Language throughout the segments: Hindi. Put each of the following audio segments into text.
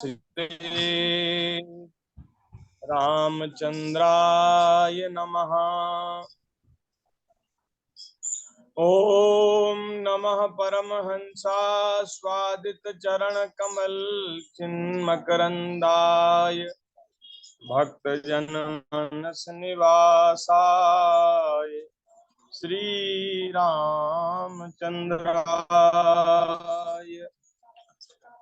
श्री रामचंद्राय नमः। ओम नमः परमहंसास्वादित चरण कमल चिन्मकरंदाय भक्तजन मानस निवासाय श्री रामचंद्राय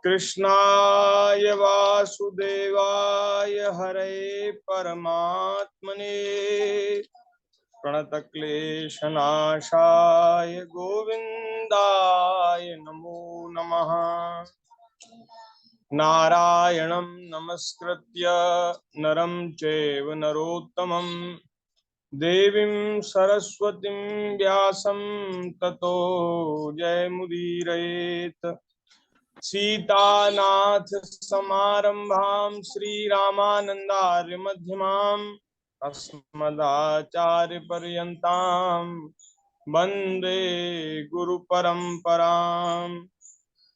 कृष्णाय वासुदेवाय हरे परमात्मने प्रणतक्लेशनाशाय गोविंदाय नमो नमः। नारायणं नमस्कृत्य नरं चैव नरोत्तमं देवीं सरस्वतीं व्यासं ततो जयमुदीरयेत्। सीतानाथ समारंभां श्रीरामानंदार्य मध्यमाम् अस्मदाचार्य पर्यन्तां वन्दे गुरु परंपराम्।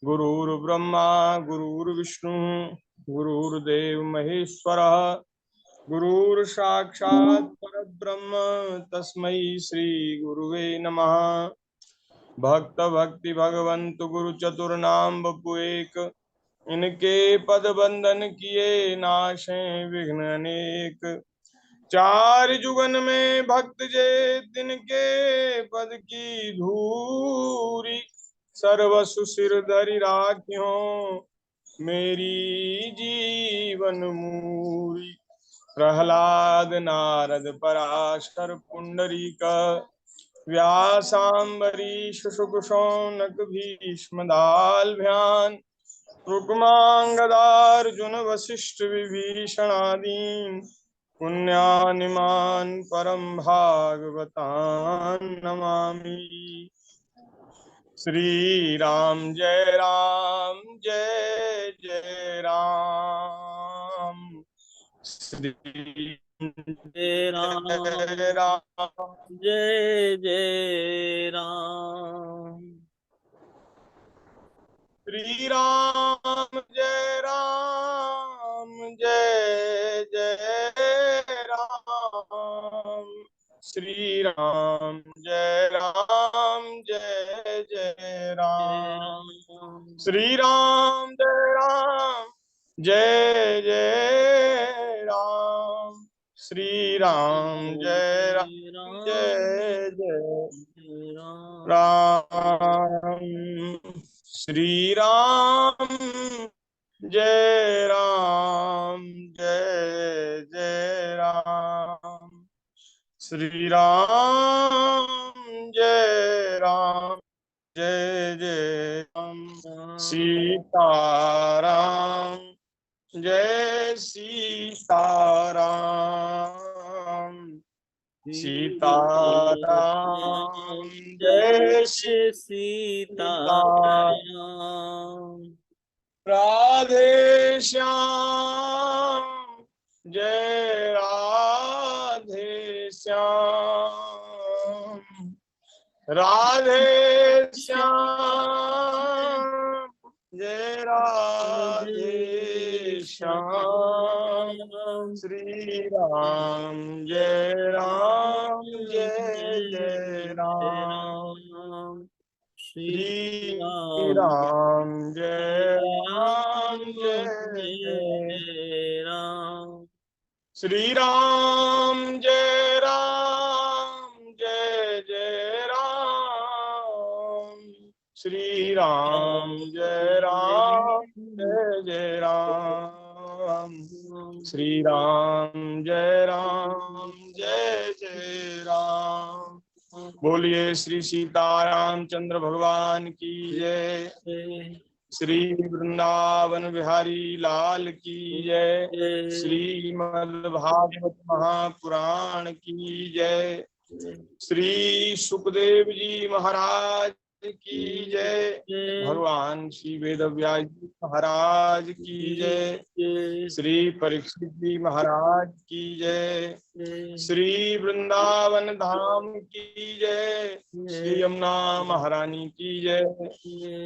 गुरुर्ब्रह्मा गुरुर्विष्णु गुरुर्देव महेश्वरः गुरुर्साक्षात् परब्रह्म तस्मै श्री गुरुवे नमः। भक्त भक्ति भगवंत गुरु चतुर्नाम बपु एक, इनके पद बंधन किए नाशे विघ्न अनेक। चार जुगन में भक्त जे तिनके पद की धूरी, सर्वसु सिर धरि राख्यो मेरी जीवन मूरी। प्रहलाद नारद पराशर पुंडरीक व्यासाम्बरीश शुकशौनक भीष्मदाल्भ्यान् रुक्मांगदार्जुन वसिष्ठ विभीषणादीन् पुण्यानिमान् परम भागवतान् नमामि। श्री राम जय जय राम। श्री जय राम जय राम जय जय राम। श्री राम जय जय राम। श्री राम जय जय राम। श्री राम जय जय राम। श्री राम जय जय राम। श्री राम जय जय राम। श्री राम जय जय राम। सीताराम जय सीताराम। सीताराम जय सीताराम। राधे श्याम जय राधे श्याम। राधे श्याम जय राधे श्याम। श्री राम जय जय राम। श्री राम जय राम। श्री राम जय जय राम। श्री राम जय जय राम। श्री राम जय जय राम। बोलिए श्री सीतारामचंद्र भगवान की जय। श्री वृंदावन बिहारी लाल की जय। श्रीमद् भागवत महापुराण की जय। श्री सुखदेव जी महाराज की जय। भगवान श्री वेद व्यास जी महाराज की जय। श्री परीक्षित जी महाराज की जय। श्री वृंदावन धाम की जय। श्री यमुना महारानी की जय।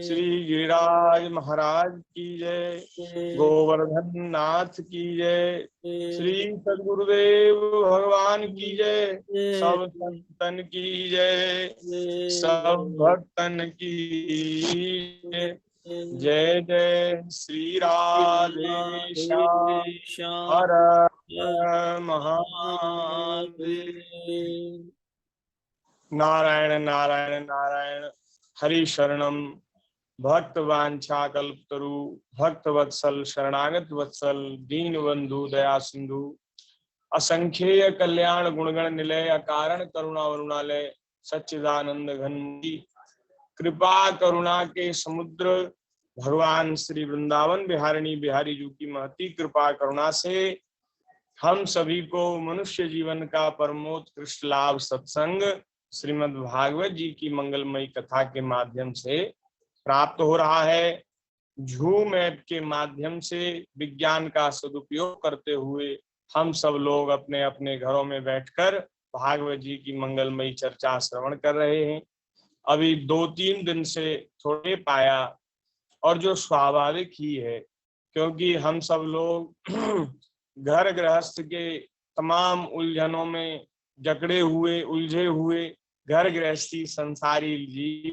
श्री गिरिराज महाराज की जय। गोवर्धन नाथ की जय। श्री सद्गुरुदेव भगवान की जय। सब संतन की जय। सब भक्तन की जय। जय जय श्री राधे श्याम हर महादेव। नारायण नारायण नारायण। हरि शरणम भक्त वांछा कल्पतरु भक्त वत्सल शरणागत वत्सल दीन बंधु दया सिंधु असंख्येय कल्याण गुणगण निलय अकारण करुणा वरुणालय सच्चिदानंद घन कृपा करुणा के समुद्र भगवान श्री वृंदावन बिहारिणी बिहारी जी की महती कृपा करुणा से हम सभी को मनुष्य जीवन का परमोत्कृष्ट लाभ सत्संग श्रीमद् भागवत जी की मंगलमयी कथा के माध्यम से प्राप्त हो रहा है। झूम ऐप के माध्यम से विज्ञान का सदुपयोग करते हुए हम सब लोग अपने अपने घरों में बैठकर भागवत जी की मंगलमयी चर्चा श्रवण कर रहे हैं। अभी 2-3 दिन से थोड़े पाया और जो स्वाभाविक ही है, क्योंकि हम सब लोग घर गृहस्थ के तमाम उलझनों में जकड़े हुए उलझे हुए घर गृहस्थी संसारी जी,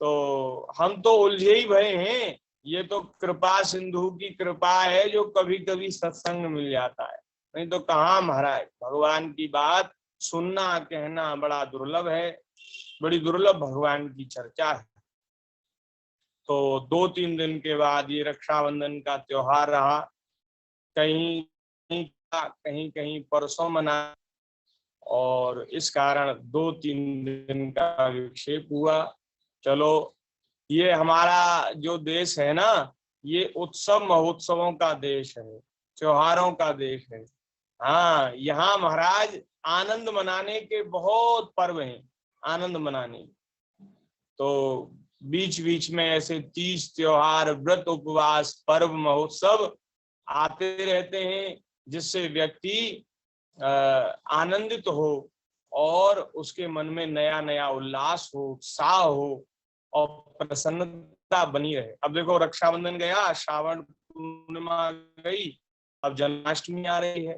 तो हम तो उलझे ही भय हैं। ये तो कृपा सिंधु की कृपा है जो कभी कभी सत्संग मिल जाता है, नहीं तो कहाँ महाराज। भगवान की बात सुनना कहना बड़ा दुर्लभ है, बड़ी दुर्लभ भगवान की चर्चा है। तो 2-3 दिन के बाद ये रक्षाबंधन का त्योहार रहा, कहीं कहीं परसों मना, और इस कारण 2-3 दिन का विक्षेप हुआ। चलो, ये हमारा जो देश है ना, ये उत्सव महोत्सवों का देश है, त्योहारों का देश है। हाँ, यहाँ महाराज आनंद मनाने के बहुत पर्व हैं, आनंद मनाने। तो बीच बीच में ऐसे 30 त्योहार व्रत उपवास पर्व महोत्सव आते रहते हैं, जिससे व्यक्ति आनंदित हो और उसके मन में नया नया उल्लास हो, उत्साह हो और प्रसन्नता बनी रहे। अब देखो, रक्षाबंधन गया, श्रावण पूर्णिमा गई, अब जन्माष्टमी आ रही है,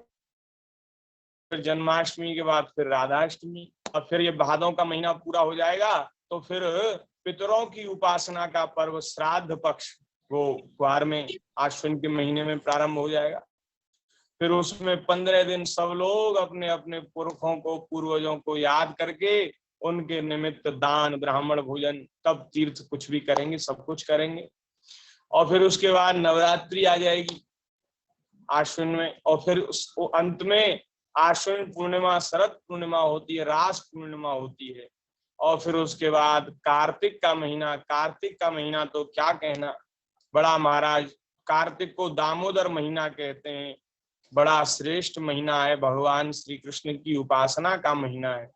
फिर जन्माष्टमी के बाद फिर राधाष्टमी, और फिर ये भादों का महीना पूरा हो जाएगा तो फिर पितरों की उपासना का पर्व श्राद्ध पक्ष वो कुआर में आश्विन के महीने में प्रारंभ हो जाएगा। फिर उसमें 15 दिन सब लोग अपने अपने पुरखों को, पूर्वजों को याद करके उनके निमित्त दान ब्राह्मण भोजन, तब तीर्थ कुछ भी करेंगे, सब कुछ करेंगे। और फिर उसके बाद नवरात्रि आ जाएगी आश्विन में, और फिर अंत में आश्विन पूर्णिमा, शरद पूर्णिमा होती है, रास पूर्णिमा होती है। और फिर उसके बाद कार्तिक का महीना, कार्तिक का महीना तो क्या कहना, बड़ा महाराज, कार्तिक को दामोदर महीना कहते हैं, बड़ा श्रेष्ठ महीना है, भगवान श्री कृष्ण की उपासना का महीना है।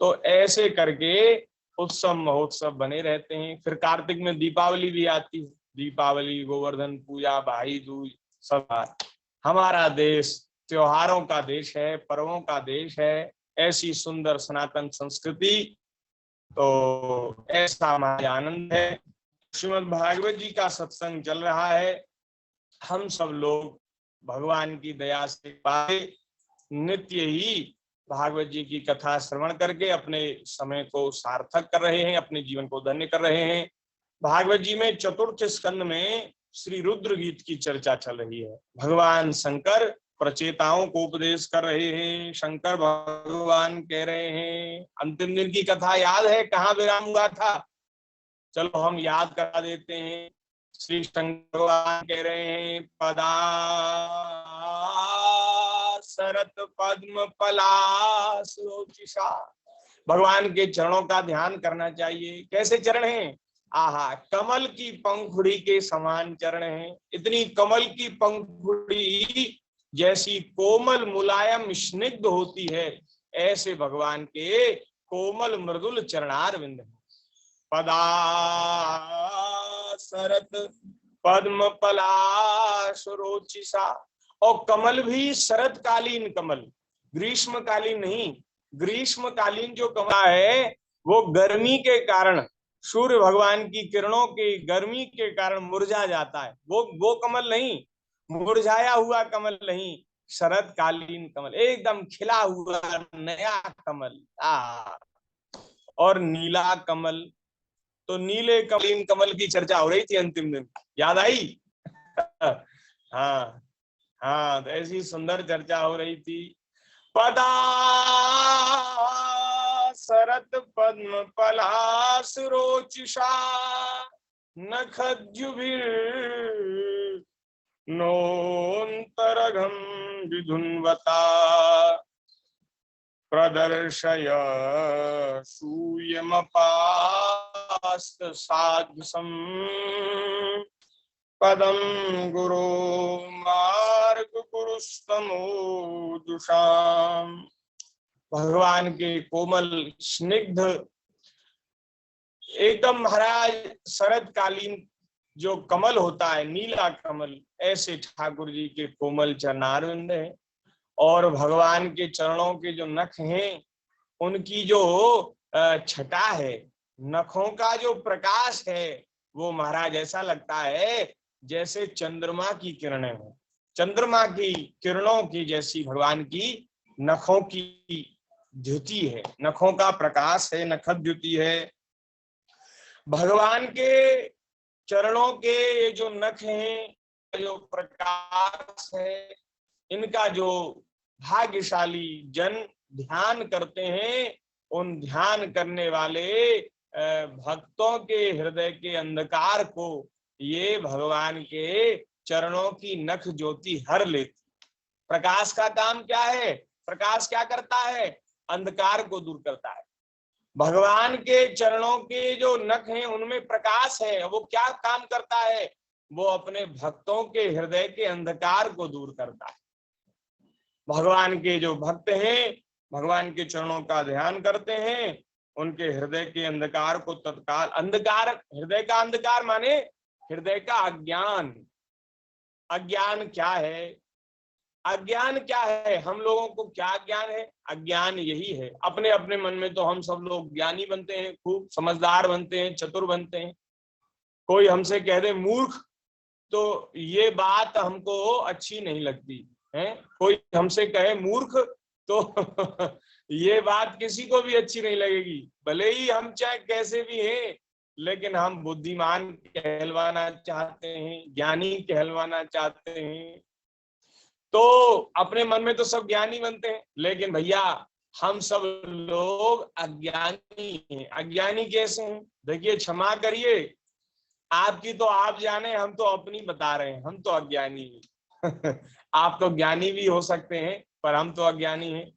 तो ऐसे करके उत्सव महोत्सव बने रहते हैं। फिर कार्तिक में दीपावली भी आती है, दीपावली, गोवर्धन पूजा, भाई दूज, सब। हमारा देश त्योहारों का देश है, पर्वों का देश है, ऐसी सुंदर सनातन संस्कृति, तो ऐसा हमारा आनंद है। श्रीमद् भागवत जी का सत्संग चल रहा है। हम सब लोग भगवान की दया से पाए नित्य ही भागवत जी की कथा श्रवण करके अपने समय को सार्थक कर रहे हैं, अपने जीवन को धन्य कर रहे हैं। भागवत जी में चतुर्थ स्कंद में श्री रुद्र गीत की चर्चा चल रही है। भगवान शंकर प्रचेताओं को उपदेश कर रहे हैं। शंकर भगवान कह रहे हैं, अंतिम दिन की कथा याद है, कहाँ विराम हुआ था, चलो हम याद करा देते हैं। श्री शंकर भगवान कह रहे हैं, पदा सरत पद्म पलाशोचिषा। भगवान के चरणों का ध्यान करना चाहिए। कैसे चरण हैं? आहा, कमल की पंखुड़ी के समान चरण हैं। इतनी कमल की पंखुड़ी जैसी कोमल मुलायम स्निग्ध होती है, ऐसे भगवान के कोमल मृदुल चरणारविंद हैं। पदासरत पद्म पलाशरोचिषा। और कमल भी शरतकालीन कमल, ग्रीष्मकालीन नहीं। ग्रीष्मकालीन जो कमल है वो गर्मी के कारण, सूर्य भगवान की किरणों की गर्मी के कारण मुरझा जाता है। वो कमल नहीं, मुरझाया हुआ कमल नहीं, शरतकालीन कमल, एकदम खिला हुआ नया कमल। और नीला कमल, तो नीले कमलीन कमल की चर्चा हो रही थी अंतिम दिन, याद आई? हाँ हाँ, तो ऐसी सुंदर चर्चा हो रही थी। पदा सरत पद्म पलाशरोचिषा नखद्युभिर् नोन्तरघं विधुन्वता प्रदर्शय सूयमपास्तसाध्वसम् पदं गुरो मार्ग कुरुस्तमोजुषाम्। भगवान के कोमल स्निग्ध एकदम महाराज शरतकालीन जो कमल होता है, नीला कमल, ऐसे ठाकुर जी के कोमल चरणारविंद है। और भगवान के चरणों के जो नख हैं, उनकी जो छटा है, नखों का जो प्रकाश है, वो महाराज ऐसा लगता है जैसे चंद्रमा की किरणें हो। चंद्रमा की किरणों की जैसी भगवान की नखों की द्युति है, नखों का प्रकाश है, नखद द्युति है। भगवान के चरणों के ये जो नख हैं, जो प्रकाश है, इनका जो भाग्यशाली जन ध्यान करते हैं, उन ध्यान करने वाले भक्तों के हृदय के अंधकार को ये भगवान के चरणों की नख ज्योति हर लेती। प्रकाश का काम क्या है? प्रकाश क्या करता है? अंधकार को दूर करता है। भगवान के चरणों के जो नख हैं, उनमें प्रकाश है। वो क्या काम करता है? वो अपने भक्तों के हृदय के अंधकार को दूर करता है। भगवान के जो भक्त हैं, भगवान के चरणों का ध्यान करते हैं, उनके हृदय के अंधकार को तत्काल, अंधकार, हृदय का अंधकार माने हृदय का अज्ञान। अज्ञान क्या है? अज्ञान क्या है? हम लोगों को क्या ज्ञान है? अज्ञान यही है, अपने अपने मन में तो हम सब लोग ज्ञानी बनते हैं, खूब समझदार बनते हैं, चतुर बनते हैं। कोई हमसे कह दे मूर्ख, तो ये बात हमको अच्छी नहीं लगती है। कोई हमसे कहे मूर्ख, तो ये बात किसी को भी अच्छी नहीं लगेगी, भले ही हम चाहे कैसे भी हैं, लेकिन हम बुद्धिमान कहलवाना चाहते हैं, ज्ञानी कहलवाना चाहते हैं। तो अपने मन में तो सब ज्ञानी बनते हैं, लेकिन भैया हम सब लोग अज्ञानी हैं। अज्ञानी कैसे हैं? देखिए, क्षमा करिए, आपकी तो आप जाने, हम तो अपनी बता रहे हैं, हम तो अज्ञानी हैं। आप तो ज्ञानी भी हो सकते हैं, पर हम तो अज्ञानी हैं।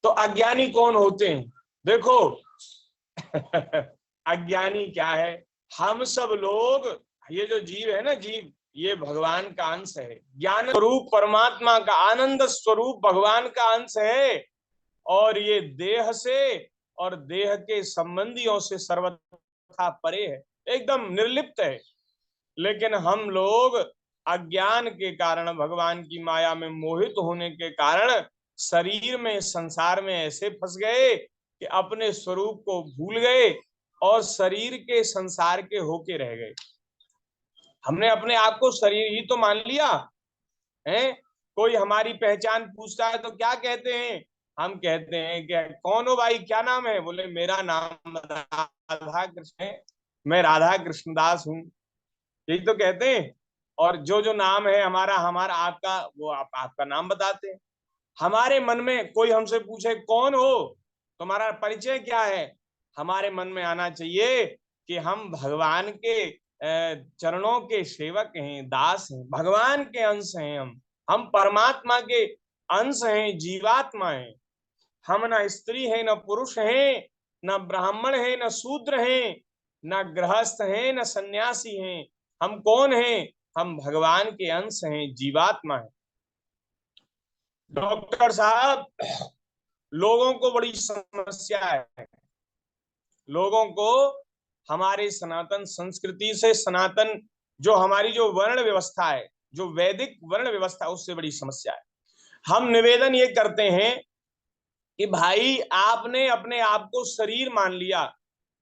तो अज्ञानी कौन होते हैं? देखो, अज्ञानी क्या है? हम सब लोग, ये जो जीव है ना, जीव, ये भगवान का अंश है। ज्ञान स्वरूप परमात्मा का, आनंद स्वरूप भगवान का अंश है। और ये देह से और देह के संबंधियों से सर्वथा परे है, एकदम निर्लिप्त है। लेकिन हम लोग अज्ञान के कारण, भगवान की माया में मोहित होने के कारण शरीर में, संसार में ऐसे फंस गए कि अपने स्वरूप को भूल गए और शरीर के संसार के होके रह गए। हमने अपने आप को शरीर ही तो मान लिया है। कोई हमारी पहचान पूछता है तो क्या कहते हैं? हम कहते हैं कि कौन हो भाई, क्या नाम है? बोले मेरा नाम राधा कृष्ण है, मैं राधा कृष्णदास हूँ, यही तो कहते हैं। और जो जो नाम है हमारा, हमारा आपका, वो आपका नाम बताते हैं। हमारे मन में कोई हमसे पूछे कौन हो, तुम्हारा परिचय क्या है, हमारे मन में आना चाहिए कि हम भगवान के चरणों के सेवक हैं, दास हैं, भगवान के अंश हैं। हम परमात्मा के अंश हैं, जीवात्मा हैं। हम न स्त्री हैं, न पुरुष हैं, न ब्राह्मण हैं, न शूद्र हैं, न गृहस्थ हैं, न सन्यासी हैं। हम कौन हैं? हम भगवान के अंश हैं, जीवात्मा हैं। डॉक्टर साहब, लोगों को बड़ी समस्या है। लोगों को हमारे सनातन संस्कृति से, सनातन जो हमारी जो वर्ण व्यवस्था है, जो वैदिक वर्ण व्यवस्था, उससे बड़ी समस्या है। हम निवेदन ये करते हैं कि भाई आपने अपने आप को शरीर मान लिया,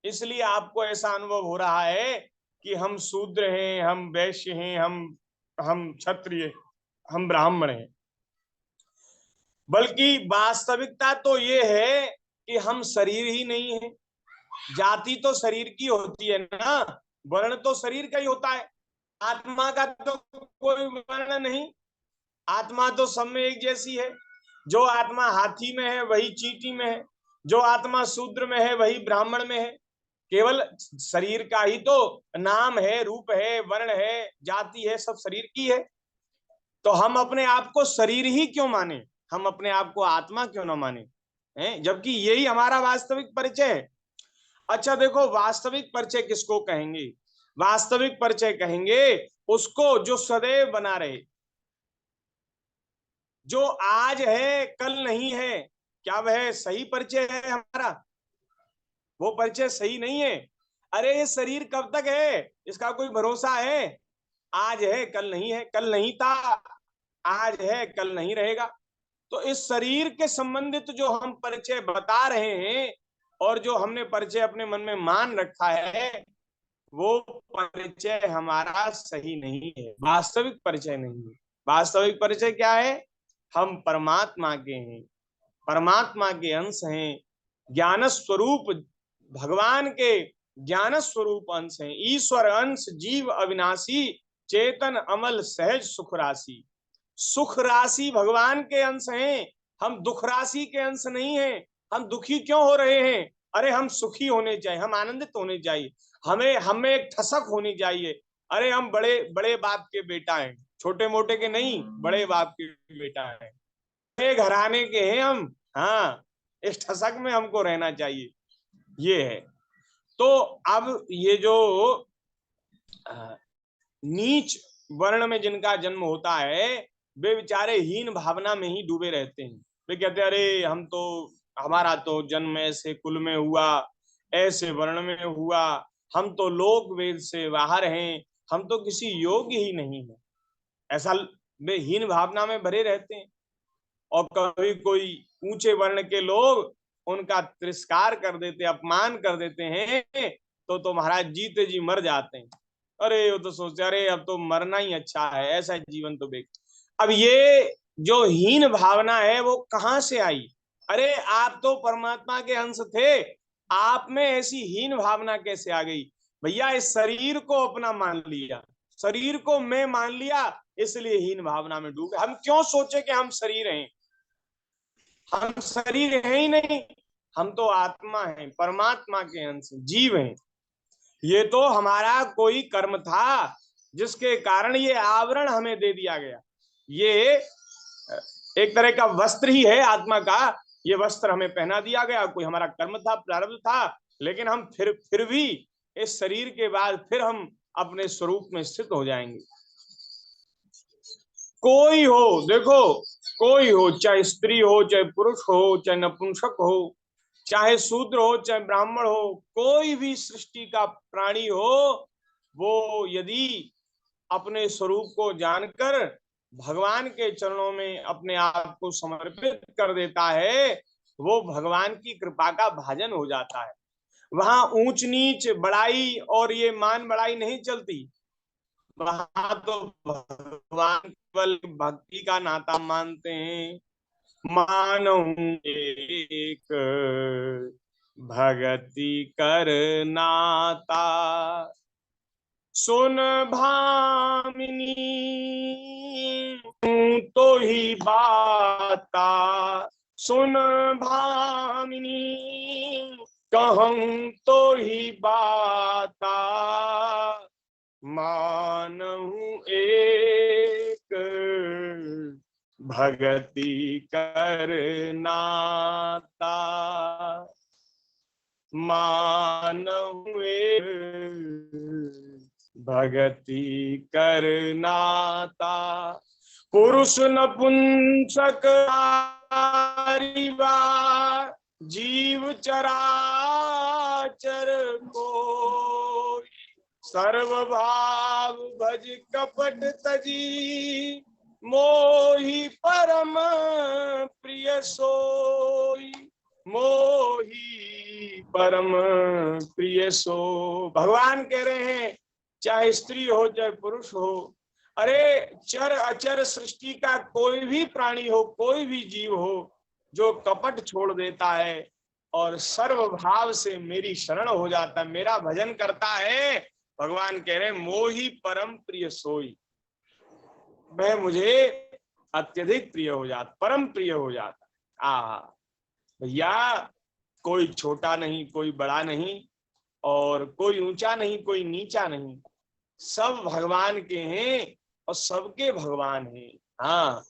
इसलिए आपको ऐसा अनुभव हो रहा है कि हम शूद्र हैं, हम वैश्य हैं, हम क्षत्रिय, हम ब्राह्मण हैं। बल्कि वास्तविकता तो ये है कि हम शरीर ही नहीं है। जाति तो शरीर की होती है ना, वर्ण तो शरीर का ही होता है। आत्मा का तो कोई वर्ण नहीं, आत्मा तो सब में एक जैसी है। जो आत्मा हाथी में है वही चींटी में है, जो आत्मा शूद्र में है वही ब्राह्मण में है। केवल शरीर का ही तो नाम है, रूप है, वर्ण है, जाति है, सब शरीर की है। तो हम अपने आप को शरीर ही क्यों माने, हम अपने आप को आत्मा क्यों ना माने हैं, जबकि यही हमारा वास्तविक परिचय है। अच्छा देखो, वास्तविक परिचय किसको कहेंगे? वास्तविक परिचय कहेंगे उसको जो सदैव बना रहे, जो आज है कल नहीं है। क्या वह सही परिचय है हमारा? वो परिचय सही नहीं है। अरे ये शरीर कब तक है, इसका कोई भरोसा है? आज है कल नहीं है, कल नहीं था, आज है कल नहीं रहेगा। तो इस शरीर के संबंधित जो हम परिचय बता रहे हैं और जो हमने परिचय अपने मन में मान रखा है, वो परिचय हमारा सही नहीं है, वास्तविक परिचय नहीं है। वास्तविक परिचय क्या है? हम परमात्मा के हैं, परमात्मा के अंश हैं, ज्ञान स्वरूप, भगवान के ज्ञान स्वरूप अंश हैं। ईश्वर अंश, जीव अविनाशी, चेतन अमल, सहज सुख राशि। सुख राशि भगवान के अंश हैं, हम दुख राशि के अंश नहीं हैं। हम दुखी क्यों हो रहे हैं? अरे हम सुखी होने चाहिए, हम आनंदित होने चाहिए, हमें हमें एक ठसक होनी चाहिए। अरे हम बड़े बड़े बाप के बेटा हैं, छोटे मोटे के नहीं, बड़े बाप के बेटा हैं, बड़े घराने के हैं हम। हाँ, इस ठसक में हमको रहना चाहिए, ये है। तो अब ये जो नीच वर्ण में जिनका जन्म होता है, वे बेचारे हीन भावना में ही डूबे रहते हैं। वे कहते हैं अरे हम तो, हमारा तो जन्म ऐसे कुल में हुआ, ऐसे वर्ण में हुआ, हम तो लोक वेद से बाहर हैं, हम तो किसी योग्य ही नहीं है। ऐसा वे हीन भावना में भरे रहते हैं। और कभी कोई ऊंचे वर्ण के लोग उनका तिरस्कार कर देते, अपमान कर देते हैं, तो महाराज जीते जी मर जाते हैं। अरे वो तो सोचते अरे अब तो मरना ही अच्छा है, ऐसा जीवन तो बेक। अब ये जो हीन भावना है वो कहां से आई? अरे आप तो परमात्मा के अंश थे, आप में ऐसी हीन भावना कैसे आ गई? भैया इस शरीर को अपना मान लिया, शरीर को मैं मान लिया, इसलिए हीन भावना में डूबे। हम क्यों सोचे कि हम शरीर हैं? हम शरीर हैं ही नहीं, हम तो आत्मा हैं, परमात्मा के अंश, जीव हैं। ये तो हमारा कोई कर्म था जिसके कारण ये आवरण हमें दे दिया गया। ये एक तरह का वस्त्र ही है आत्मा का, ये वस्त्र हमें पहना दिया गया, कोई हमारा कर्म था, प्रारब्ध था। लेकिन हम फिर भी इस शरीर के बाद फिर हम अपने स्वरूप में स्थित हो जाएंगे। कोई हो, देखो कोई हो, चाहे स्त्री हो, चाहे पुरुष हो, चाहे नपुंसक हो, चाहे शूद्र हो, चाहे ब्राह्मण हो, कोई भी सृष्टि का प्राणी हो, वो यदि अपने स्वरूप को जानकर भगवान के चरणों में अपने आप को समर्पित कर देता है, वो भगवान की कृपा का भाजन हो जाता है। वहां ऊंच नीच, बड़ाई और ये मान बड़ाई नहीं चलती। वहां तो भगवान केवल भक्ति का नाता मानते हैं। मानू एक भगति कर नाता, सुन भामिनी तो ही बाता, सुन भामिनी कहूं तो ही बाता, मानहु एक भगति कर नाता, मानहु एक भगति कर नाता। पुरुष नपुंसक जीव चराचर को सर्व भाव भज कपट तजी, मोहि परम प्रिय सोई, मोहि परम प्रिय सो। भगवान कह रहे हैं चाहे स्त्री हो चाहे पुरुष हो, अरे चर अचर सृष्टि का कोई भी प्राणी हो, कोई भी जीव हो, जो कपट छोड़ देता है और सर्व भाव से मेरी शरण हो जाता है, मेरा भजन करता है, भगवान कह रहे हैं मोहि परम प्रिय सोई, वह मुझे अत्यधिक प्रिय हो जाता, परम प्रिय हो जाता। आ भैया, कोई छोटा नहीं, कोई बड़ा नहीं, और कोई ऊंचा नहीं, कोई नीचा नहीं, सब भगवान के हैं और सबके भगवान हैं। हाँ,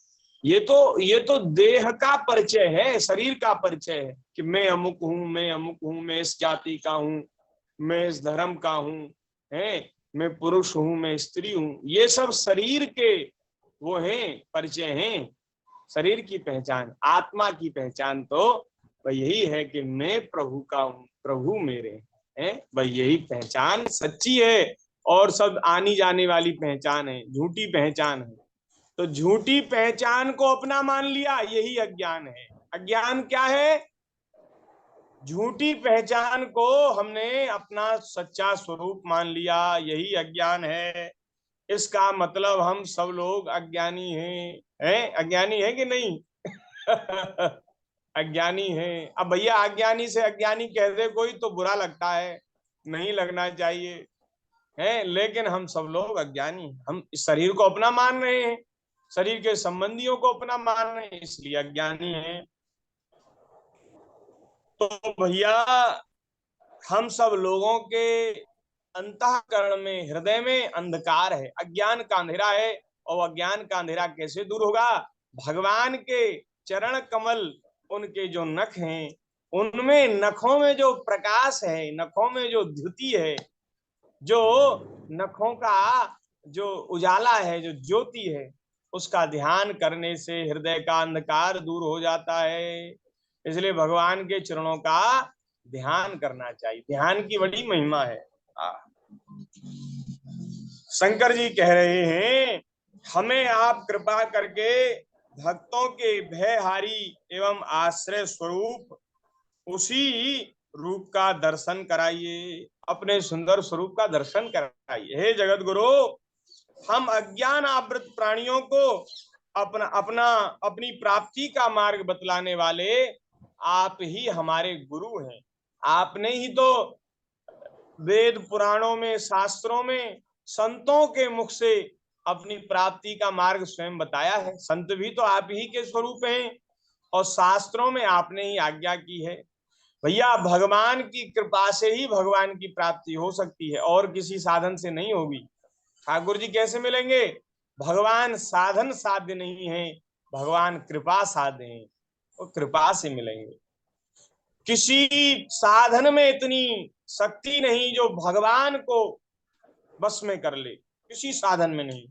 ये तो देह का परिचय है, शरीर का परिचय है कि मैं अमुक हूं, मैं अमुक हूं, मैं इस जाति का हूं, मैं इस धर्म का हूं, है, मैं पुरुष हूं, मैं स्त्री हूं, ये सब शरीर के वो हैं, परिचय हैं, शरीर की पहचान। आत्मा की पहचान तो वह यही है कि मैं प्रभु का हूं, प्रभु मेरे हैं, वह यही पहचान सच्ची है, और सब आनी जाने वाली पहचान है, झूठी पहचान है। तो झूठी पहचान को अपना मान लिया, यही अज्ञान है। अज्ञान क्या है? झूठी पहचान को हमने अपना सच्चा स्वरूप मान लिया, यही अज्ञान है। इसका मतलब हम सब लोग अज्ञानी हैं, अज्ञानी है कि नहीं? अज्ञानी है। अब भैया अज्ञानी से अज्ञानी कह दे कोई तो बुरा लगता है, नहीं लगना चाहिए, है, लेकिन हम सब लोग अज्ञानी, हम इस शरीर को अपना मान रहे हैं, शरीर के संबंधियों को अपना मान रहे हैं, इसलिए अज्ञानी हैं। तो भैया हम सब लोगों के अंतःकरण में, हृदय में अंधकार है, अज्ञान का अंधेरा है। और अज्ञान का अंधेरा कैसे दूर होगा? भगवान के चरण कमल, उनके जो नख हैं, उनमें नखों में जो प्रकाश है, नखों में जो द्युति है, जो नखों का जो उजाला है, जो ज्योति है, उसका ध्यान करने से हृदय का अंधकार दूर हो जाता है। इसलिए भगवान के चरणों का ध्यान करना चाहिए, ध्यान की बड़ी महिमा है। शंकर जी कह रहे हैं हमें आप कृपा करके भक्तों के भयहारी एवं आश्रय स्वरूप उसी रूप का दर्शन कराइए, अपने सुंदर स्वरूप का दर्शन कराइए। हे जगत गुरु, हम अज्ञान आवृत प्राणियों को अपनी प्राप्ति का मार्ग बतलाने वाले आप ही हमारे गुरु हैं। आपने ही तो वेद पुराणों में, शास्त्रों में, संतों के मुख से अपनी प्राप्ति का मार्ग स्वयं बताया है। संत भी तो आप ही के स्वरूप हैं, और शास्त्रों में आपने ही आज्ञा की है। भैया भगवान की कृपा से ही भगवान की प्राप्ति हो सकती है, और किसी साधन से नहीं होगी। ठाकुर जी कैसे मिलेंगे? भगवान साधन साध्य नहीं है, भगवान कृपा साध्य है, वो कृपा से मिलेंगे। किसी साधन में इतनी शक्ति नहीं जो भगवान को बस में कर ले, किसी साधन में नहीं।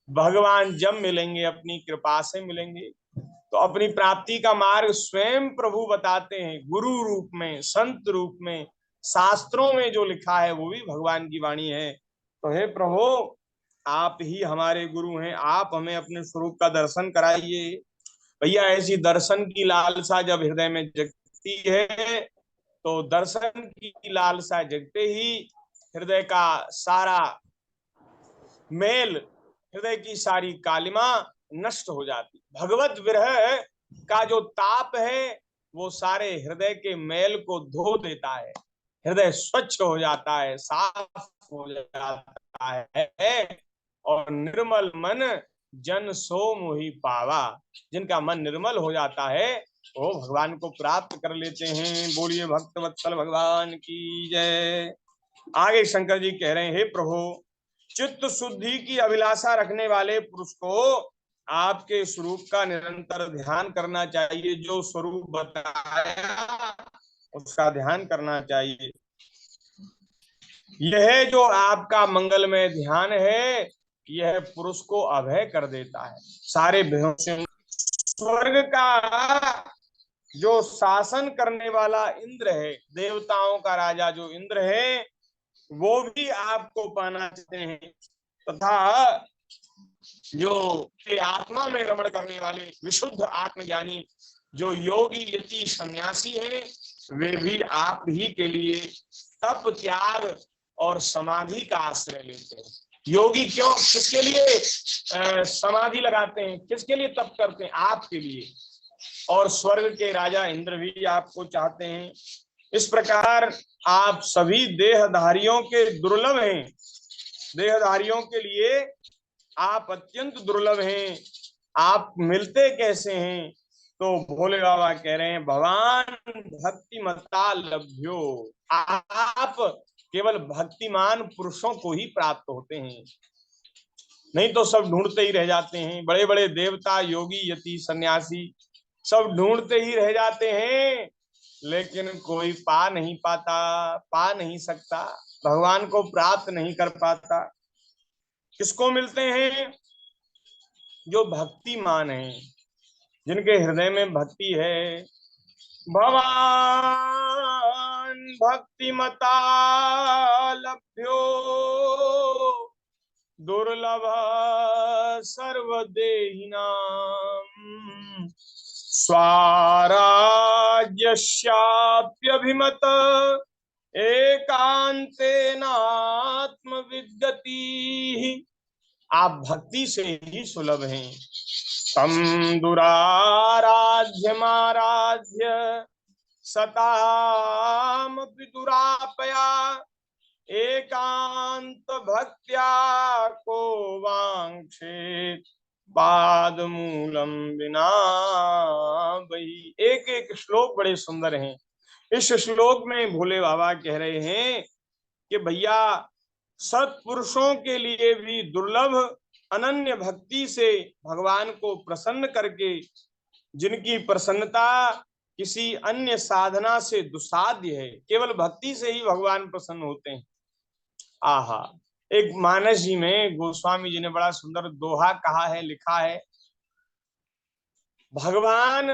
भगवान जब मिलेंगे अपनी कृपा से मिलेंगे। तो अपनी प्राप्ति का मार्ग स्वयं प्रभु बताते हैं, गुरु रूप में, संत रूप में, शास्त्रों में जो लिखा है वो भी भगवान की वाणी है। तो हे प्रभु, आप ही हमारे गुरु हैं, आप हमें अपने स्वरूप का दर्शन कराइए। भैया ऐसी दर्शन की लालसा जब हृदय में जगती है, तो दर्शन की लालसा जगते ही हृदय का सारा मेल, हृदय की सारी कालिमा नष्ट हो जाती। भगवत विरह का जो ताप है वो सारे हृदय के मेल को धो देता है, हृदय स्वच्छ हो जाता है, साफ हो जाता है। और निर्मल मन जन सो मोहि पावा, जिनका मन निर्मल हो जाता है वो भगवान को प्राप्त कर लेते हैं। बोलिए भक्त वत्सल भगवान की जय। आगे शंकर जी कह रहे हैं, हे प्रभु, चित्त शुद्धि की अभिलाषा रखने वाले पुरुष को आपके स्वरूप का निरंतर ध्यान करना चाहिए। जो स्वरूप बताया उसका ध्यान करना चाहिए। यह जो आपका मंगलमय ध्यान है, यह पुरुष को अभय कर देता है सारे भयों से। स्वर्ग का जो शासन करने वाला इंद्र है, देवताओं का राजा जो इंद्र है, वो भी आपको पाना चाहते हैं, तथा जो ये आत्मा में रमण करने वाले विशुद्ध आत्मज्ञानी जो योगी यति सन्यासी हैं, वे भी आप ही के लिए तप त्याग और समाधि का आश्रय लेते हैं। योगी क्यों, किसके लिए समाधि लगाते हैं, किसके लिए तप करते हैं? आपके लिए। और स्वर्ग के राजा इंद्र भी आपको चाहते हैं। इस प्रकार आप सभी देहधारियों के दुर्लभ हैं, देहधारियों के लिए आप अत्यंत दुर्लभ हैं। आप मिलते कैसे हैं? तो भोले बाबा कह रहे हैं, भगवान भक्ति मता लभ्यो, आप केवल भक्तिमान पुरुषों को ही प्राप्त होते हैं, नहीं तो सब ढूंढते ही रह जाते हैं। बड़े बड़े देवता, योगी, यति, सन्यासी सब ढूंढते ही रह जाते हैं, लेकिन कोई पा नहीं पाता, पा नहीं सकता, भगवान को प्राप्त नहीं कर पाता। किसको मिलते हैं? जो भक्तिमान है, जिनके हृदय में भक्ति है। भगवान भक्तिमता लभ्यो दुर्लभ सर्वदेहिनां स्वाराज्यस्याप्यभिमत एकांतेनात्मविद्गति। आप भक्ति से ही सुलभ हैं। तम दुराराध्यमाराध्य सतामपि दुरापया एकांत भक्त्या को वांक्षेत पाद मूलम विना वही। एक एक श्लोक बड़े सुंदर हैं। इस श्लोक में भोले बाबा कह रहे हैं कि भैया, सत्पुरुषों के लिए भी दुर्लभ अनन्य भक्ति से भगवान को प्रसन्न करके, जिनकी प्रसन्नता किसी अन्य साधना से दुसाध्य है, केवल भक्ति से ही भगवान प्रसन्न होते हैं। आहा, एक मानस जी में गोस्वामी जी ने बड़ा सुंदर दोहा कहा है, लिखा है, भगवान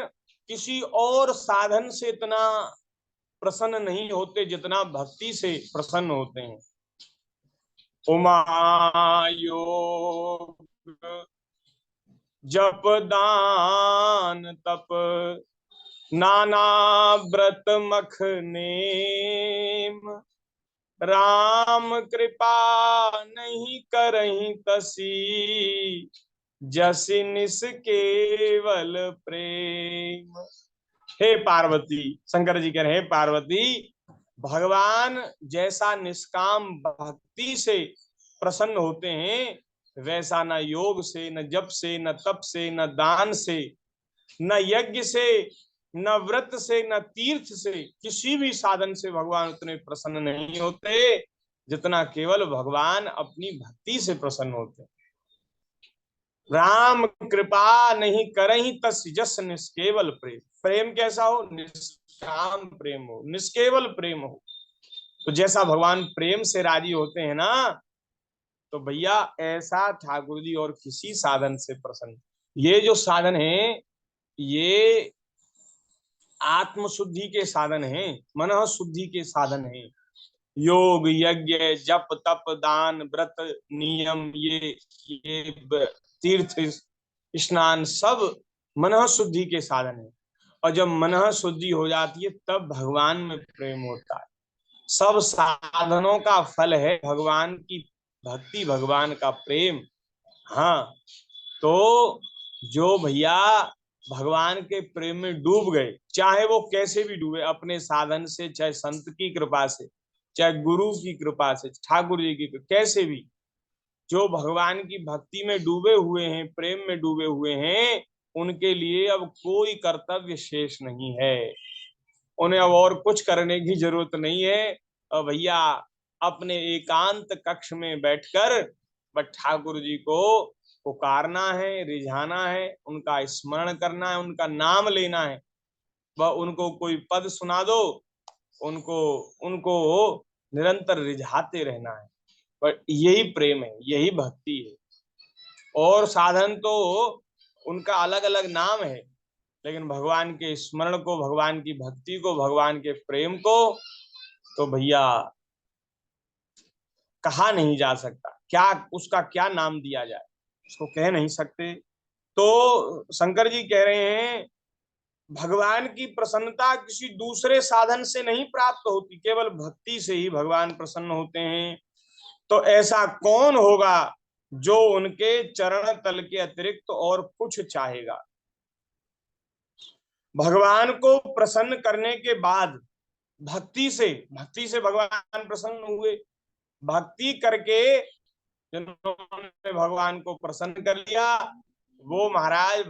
किसी और साधन से इतना प्रसन्न नहीं होते जितना भक्ति से प्रसन्न होते हैं। उमा योग जप दान तप नाना व्रत मख नेम राम कृपा नहीं करही तसी जसि निस केवल प्रेम। हे पार्वती, शंकर जी कह रहे हैं, पार्वती, भगवान जैसा निष्काम भक्ति से प्रसन्न होते हैं, वैसा न योग से, न जप से, न तप से, न दान से, न यज्ञ से, न व्रत से, न तीर्थ से, किसी भी साधन से भगवान उतने प्रसन्न नहीं होते जितना केवल भगवान अपनी भक्ति से प्रसन्न होते। राम कृपा नहीं करही तस जस निष्केवल प्रेम। प्रेम कैसा हो? निष्काम प्रेम हो, निष्केवल प्रेम हो। तो जैसा भगवान प्रेम से राजी होते हैं ना, तो भैया ऐसा ठाकुर जी और किसी साधन से प्रसन्न। ये जो साधन है, ये आत्मशुद्धि के साधन हैं, मन शुद्धि के साधन हैं। योग, यज्ञ, जप, तप, दान, व्रत, नियम, ये तीर्थ स्नान सब मन शुद्धि के साधन है। और जब मन शुद्धि हो जाती है तब भगवान में प्रेम होता है। सब साधनों का फल है भगवान की भक्ति, भगवान का प्रेम। हाँ, तो जो भैया भगवान के प्रेम में डूब गए, चाहे वो कैसे भी डूबे, अपने साधन से, चाहे संत की कृपा से, चाहे गुरु की कृपा से, ठाकुर जी की, कैसे भी, जो भगवान की भक्ति में डूबे हुए हैं, प्रेम में डूबे हुए हैं, उनके लिए अब कोई कर्तव्य शेष नहीं है। उन्हें अब और कुछ करने की जरूरत नहीं है। अब भैया अपने एकांत कक्ष में बैठकर बस ठाकुर जी को पुकारना है, रिझाना है, उनका स्मरण करना है, उनका नाम लेना है। वह उनको कोई पद सुना दो, उनको उनको निरंतर रिझाते रहना है। पर यही प्रेम है, यही भक्ति है। और साधन तो उनका अलग अलग नाम है, लेकिन भगवान के स्मरण को, भगवान की भक्ति को, भगवान के प्रेम को तो भैया कहा नहीं जा सकता, क्या उसका क्या नाम दिया जाए, उसको कह नहीं सकते। तो शंकर जी कह रहे हैं भगवान की प्रसन्नता किसी दूसरे साधन से नहीं प्राप्त होती, केवल भक्ति से ही भगवान प्रसन्न होते हैं। तो ऐसा कौन होगा जो उनके चरण तल के अतिरिक्त और कुछ चाहेगा। भगवान को प्रसन्न करने के बाद भक्ति से भगवान प्रसन्न हुए। भक्ति करके जिन्होंने भगवान को प्रसन्न कर लिया वो महाराज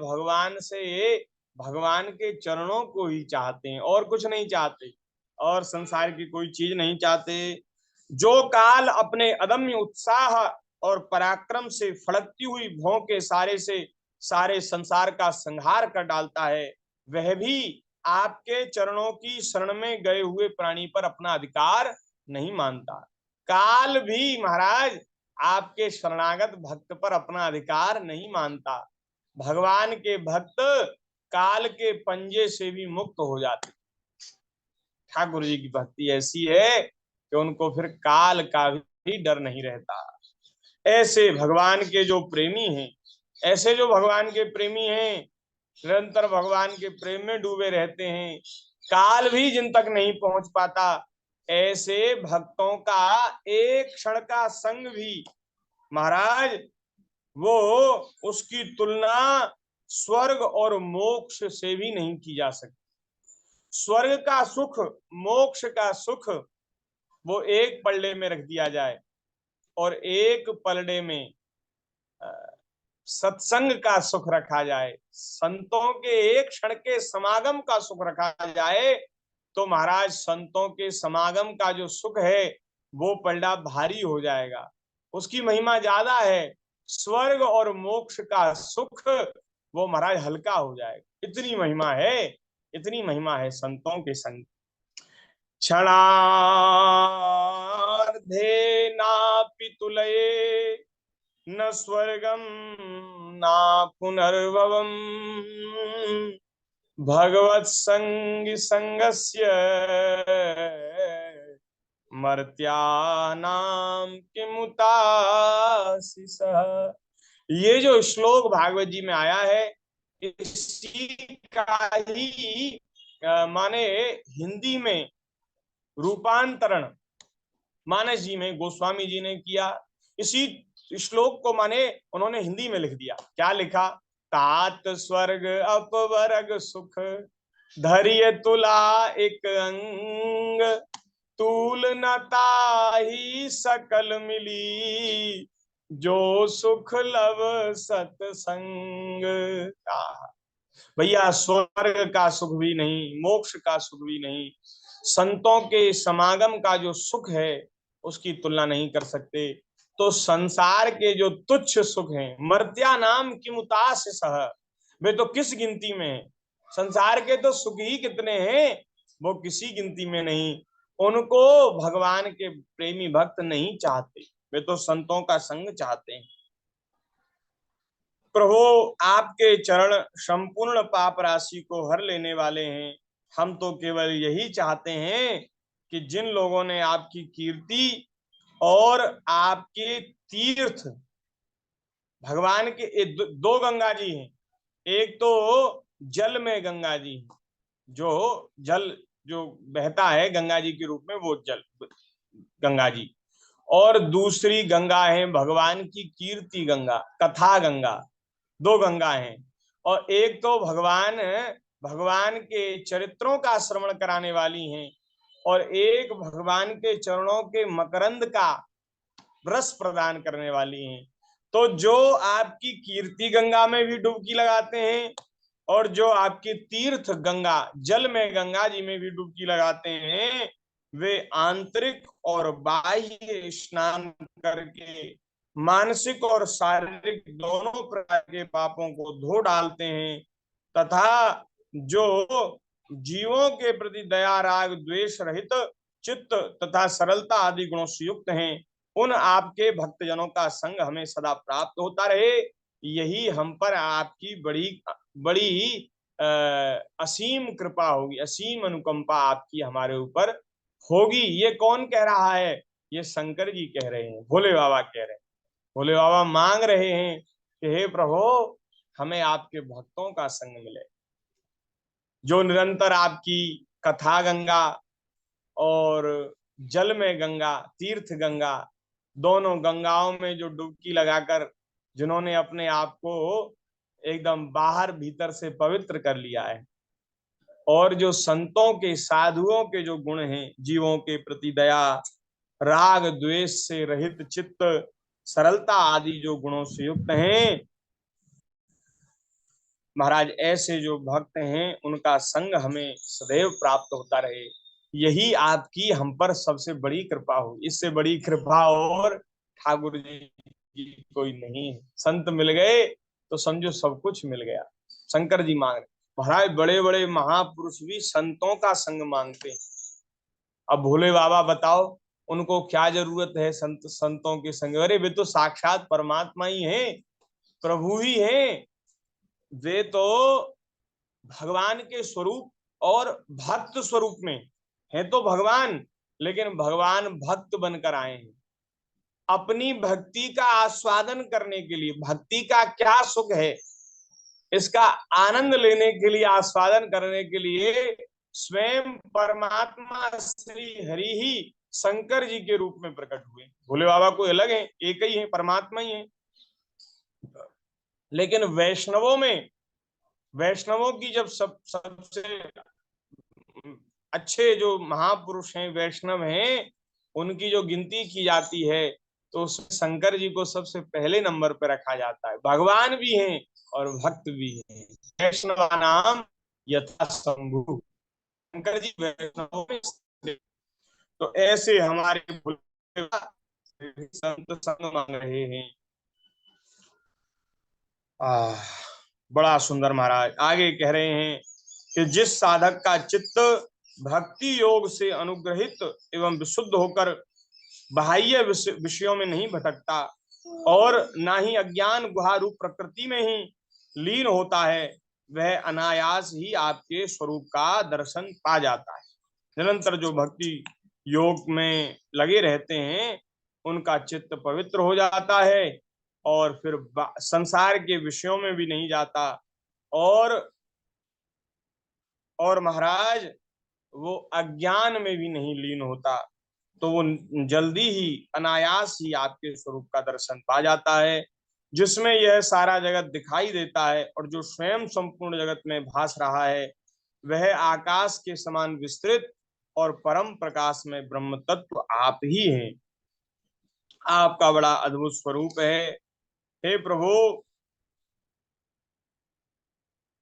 भगवान के चरणों को ही चाहते हैं और कुछ नहीं चाहते, और संसार की कोई चीज नहीं चाहते। जो काल अपने अदम्य उत्साह और पराक्रम से फड़कती हुई भौं के सारे संसार का संहार कर डालता है, वह भी आपके चरणों की शरण में गए हुए प्राणी पर अपना अधिकार नहीं मानता। काल भी महाराज आपके शरणागत भक्त पर अपना अधिकार नहीं मानता। भगवान के भक्त काल के पंजे से भी मुक्त हो जाते। ठाकुर जी की भक्ति ऐसी है कि उनको फिर काल का भी डर नहीं रहता। ऐसे भगवान के जो प्रेमी हैं, ऐसे जो भगवान के प्रेमी हैं, निरंतर भगवान के प्रेम में डूबे रहते हैं, काल भी जिन तक नहीं पहुंच पाता, ऐसे भक्तों का एक क्षण का संग भी महाराज वो उसकी तुलना स्वर्ग और मोक्ष से भी नहीं की जा सकती। स्वर्ग का सुख, मोक्ष का सुख वो एक पलड़े में रख दिया जाए और एक पलड़े में सत्संग का सुख रखा जाए, संतों के एक क्षण के समागम का सुख रखा जाए, तो महाराज संतों के समागम का जो सुख है वो पलड़ा भारी हो जाएगा, उसकी महिमा ज्यादा है। स्वर्ग और मोक्ष का सुख वो महाराज हल्का हो जाएगा। इतनी महिमा है, इतनी महिमा है संतों के संग। क्षणार्धे नापि तुलये न स्वर्गम ना पुनर्भवम भगवत संग संगस्य मर्त्यानाम किमुतासिसः। ये जो श्लोक भागवत जी में आया है इसी का ही माने हिंदी में रूपांतरण मानस जी में गोस्वामी जी ने किया। इसी श्लोक को माने उन्होंने हिंदी में लिख दिया। क्या लिखा? तात स्वर्ग अपवर्ग सुख धैर्य तुला एक अंग तूल नता ही सकल मिली जो सुख लव सत्संग। भैया स्वर्ग का सुख भी नहीं, मोक्ष का सुख भी नहीं, संतों के समागम का जो सुख है उसकी तुलना नहीं कर सकते। तो संसार के जो तुच्छ सुख हैं, मर्त्या नाम किमुतास सह, वे तो किस गिनती में है। संसार के तो सुख ही कितने हैं, वो किसी गिनती में नहीं। उनको भगवान के प्रेमी भक्त नहीं चाहते, वे तो संतों का संग चाहते हैं। प्रभु आपके चरण संपूर्ण पाप राशि को हर लेने वाले हैं। हम तो केवल यही चाहते हैं कि जिन लोगों ने आपकी कीर्ति और आपके तीर्थ, भगवान के दो गंगा जी हैं, एक तो जल में गंगा जी, जो जल जो बहता है गंगा जी के रूप में वो जल गंगा जी, और दूसरी गंगा है भगवान की कीर्ति गंगा, कथा गंगा। दो गंगा हैं। और एक तो भगवान के चरित्रों का श्रवण कराने वाली हैं, और एक भगवान के चरणों के मकरंद का रस प्रदान करने वाली हैं। तो जो आपकी कीर्ति गंगा में भी डुबकी लगाते हैं और जो आपकी तीर्थ गंगा जल में गंगा जी में भी डुबकी लगाते हैं, वे आंतरिक और बाह्य स्नान करके मानसिक और शारीरिक दोनों प्रकार के पापों को धो डालते हैं, तथा जो जीवों के प्रति दया राग द्वेष रहित चित्त तथा सरलता आदि गुणों से युक्त हैं, उन आपके भक्तजनों का संग हमें सदा प्राप्त होता रहे। यही हम पर आपकी बड़ी बड़ी असीम कृपा होगी, असीम अनुकंपा आपकी हमारे ऊपर होगी। ये कौन कह रहा है? ये शंकर जी कह रहे हैं, भोले बाबा कह रहे हैं। भोले बाबा मांग रहे हैं कि हे प्रभु, हमें आपके भक्तों का संग मिले, जो निरंतर आपकी कथा गंगा और जल में गंगा, तीर्थ गंगा, दोनों गंगाओं में जो डुबकी लगाकर जिन्होंने अपने आप को एकदम बाहर भीतर से पवित्र कर लिया है, और जो संतों के, साधुओं के जो गुण हैं, जीवों के प्रति दया, राग द्वेष से रहित चित्त, सरलता आदि जो गुणों से युक्त हैं, महाराज ऐसे जो भक्त हैं उनका संग हमें सदैव प्राप्त होता रहे। यही आपकी हम पर सबसे बड़ी कृपा हो। इससे बड़ी कृपा और ठाकुर जी की कोई नहीं है। संत मिल गए तो समझो सब कुछ मिल गया। शंकर जी मांग रहे, महाराज बड़े बड़े महापुरुष भी संतों का संग मांगते हैं। अब भोले बाबा बताओ, उनको क्या जरूरत है संतों के संग? अरे वे तो साक्षात परमात्मा ही हैं, प्रभु ही हैं। वे तो भगवान के स्वरूप और भक्त स्वरूप में है तो भगवान, लेकिन भगवान भक्त बनकर आए हैं अपनी भक्ति का आस्वादन करने के लिए। भक्ति का क्या सुख है, इसका आनंद लेने के लिए, आस्वादन करने के लिए स्वयं परमात्मा श्री हरि ही शंकर जी के रूप में प्रकट हुए। भोले बाबा कोई अलग है, एक ही है, परमात्मा ही है। लेकिन वैष्णवों की जब सबसे अच्छे जो महापुरुष हैं, वैष्णव हैं, उनकी जो गिनती की जाती है तो उसमें शंकर जी को सबसे पहले नंबर पर रखा जाता है। भगवान भी हैं और भक्त भी हैं। वैष्णव नाम यथा शंभु, शंकर जी वैष्णवों में से। तो ऐसे हमारे संत संग मांग रहे हैं। बड़ा सुंदर महाराज आगे कह रहे हैं कि जिस साधक का चित्त भक्ति योग से अनुग्रहित एवं विशुद्ध होकर बाह्य विषयों में नहीं भटकता और ना ही अज्ञान गुहा रूप प्रकृति में ही लीन होता है, वह अनायास ही आपके स्वरूप का दर्शन पा जाता है। निरंतर जो भक्ति योग में लगे रहते हैं उनका चित्त पवित्र हो जाता है और फिर संसार के विषयों में भी नहीं जाता, और महाराज वो अज्ञान में भी नहीं लीन होता, तो वो जल्दी ही अनायास ही आपके स्वरूप का दर्शन पा जाता है, जिसमें यह सारा जगत दिखाई देता है और जो स्वयं संपूर्ण जगत में भास रहा है वह आकाश के समान विस्तृत और परम प्रकाश में ब्रह्म तत्व आप ही हैं। आपका बड़ा अद्भुत स्वरूप है। हे प्रभु,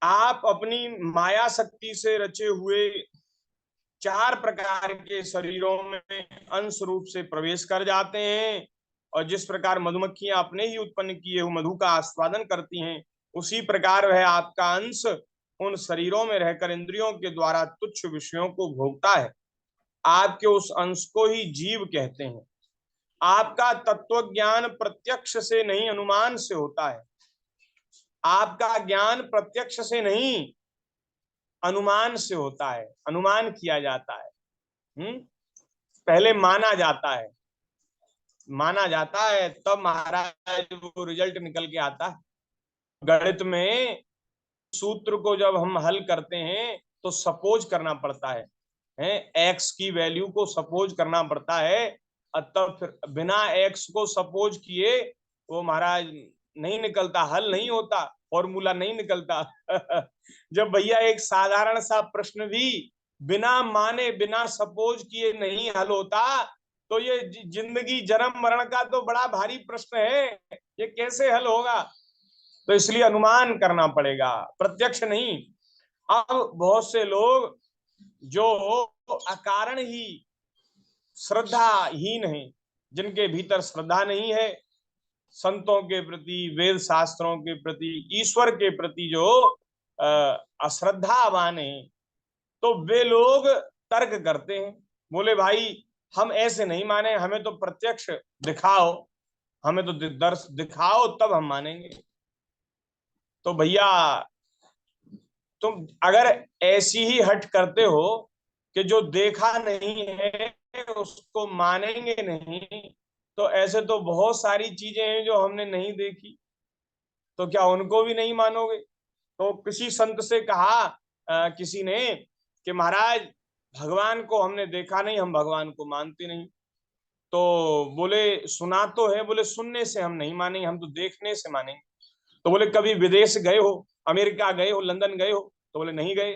आप अपनी माया शक्ति से रचे हुए 4 प्रकार के शरीरों में अंश रूप से प्रवेश कर जाते हैं, और जिस प्रकार मधुमक्खियां अपने ही उत्पन्न किए हुए मधु का आस्वादन करती हैं, उसी प्रकार वह आपका अंश उन शरीरों में रहकर इंद्रियों के द्वारा तुच्छ विषयों को भोगता है। आपके उस अंश को ही जीव कहते हैं। आपका तत्व ज्ञान प्रत्यक्ष से नहीं अनुमान से होता है। आपका ज्ञान प्रत्यक्ष से नहीं अनुमान से होता है, अनुमान किया जाता है। पहले माना जाता है, तब महाराज वो रिजल्ट निकल के आता है। गणित में सूत्र को जब हम हल करते हैं तो सपोज करना पड़ता है, एक्स की वैल्यू को सपोज करना पड़ता है, और तब फिर बिना एक्स को सपोज किए वो महाराज नहीं निकलता, हल नहीं होता, फॉर्मूला नहीं निकलता। जब भैया एक साधारण सा प्रश्न भी बिना माने, बिना सपोज किए नहीं हल होता, तो ये जिंदगी जन्म मरण का तो बड़ा भारी प्रश्न है, ये कैसे हल होगा? तो इसलिए अनुमान करना पड़ेगा, प्रत्यक्ष नहीं। अब बहुत से लोग जो अकारण ही श्रद्धाहीन हैं, जिनके भीतर श्रद्धा नहीं है, संतों के प्रति, वेद शास्त्रों के प्रति, ईश्वर के प्रति जो अश्रद्धावान है, तो वे लोग तर्क करते हैं, बोले भाई हम ऐसे नहीं माने, हमें तो प्रत्यक्ष दिखाओ, हमें तो दर्श दिखाओ तब हम मानेंगे। तो भैया तुम अगर ऐसी ही हट करते हो कि जो देखा नहीं है उसको मानेंगे नहीं। तो ऐसे तो बहुत सारी चीजें हैं जो हमने नहीं देखी, तो क्या उनको भी नहीं मानोगे? तो किसी संत से कहा किसी ने कि महाराज, भगवान को हमने देखा नहीं, हम भगवान को मानते नहीं। तो बोले सुना तो है, बोले सुनने से हम नहीं मानेंगे, हम तो देखने से मानेंगे। तो बोले कभी विदेश गए हो, अमेरिका गए हो, लंदन गए हो? तो बोले नहीं गए।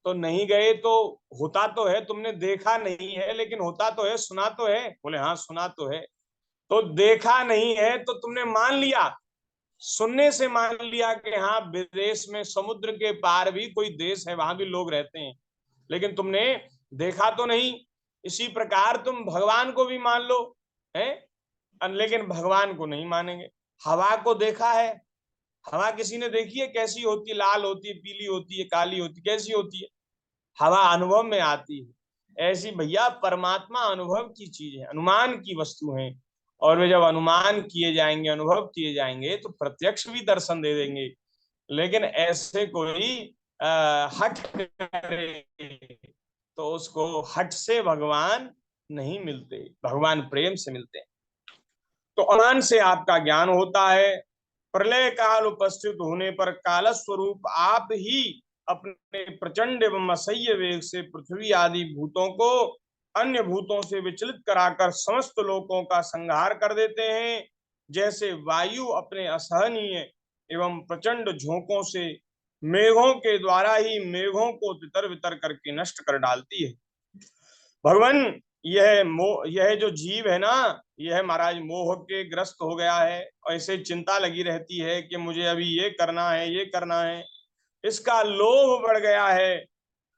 तो नहीं गए तो होता तो है, तुमने देखा नहीं है लेकिन होता तो है, सुना तो है? बोले हाँ सुना तो है। तो देखा नहीं है तो तुमने मान लिया, सुनने से मान लिया कि हाँ विदेश में समुद्र के पार भी कोई देश है, वहां भी लोग रहते हैं, लेकिन तुमने देखा तो नहीं। इसी प्रकार तुम भगवान को भी मान लो है, लेकिन भगवान को नहीं मानेंगे। हवा को देखा है? हवा किसी ने देखी है कैसी होती है? लाल होती है, पीली होती है, काली होती है, कैसी होती है? हवा अनुभव में आती है। ऐसी भैया परमात्मा अनुभव की चीज है, अनुमान की वस्तु है। और वे जब अनुमान किए जाएंगे, अनुभव किए जाएंगे, तो प्रत्यक्ष भी दर्शन दे देंगे। लेकिन ऐसे कोई हट करे तो उसको हट से भगवान नहीं मिलते, भगवान प्रेम से मिलते हैं। तो अनुमान से आपका ज्ञान होता है। प्रलय काल उपस्थित होने पर काल स्वरूप आप ही अपने प्रचंड एवं असह्य वेग से पृथ्वी आदि भूतों को अन्य भूतों से विचलित कराकर समस्त लोकों का संहार कर देते हैं। जैसे वायु अपने असहनीय एवं प्रचंड झोंकों से मेघों के द्वारा ही मेघों को तितर बितर करके नष्ट कर डालती है। भगवान, यह जो जीव है ना, यह महाराज मोह के ग्रस्त हो गया है, और इसे चिंता लगी रहती है कि मुझे अभी ये करना है, ये करना है। इसका लोभ बढ़ गया है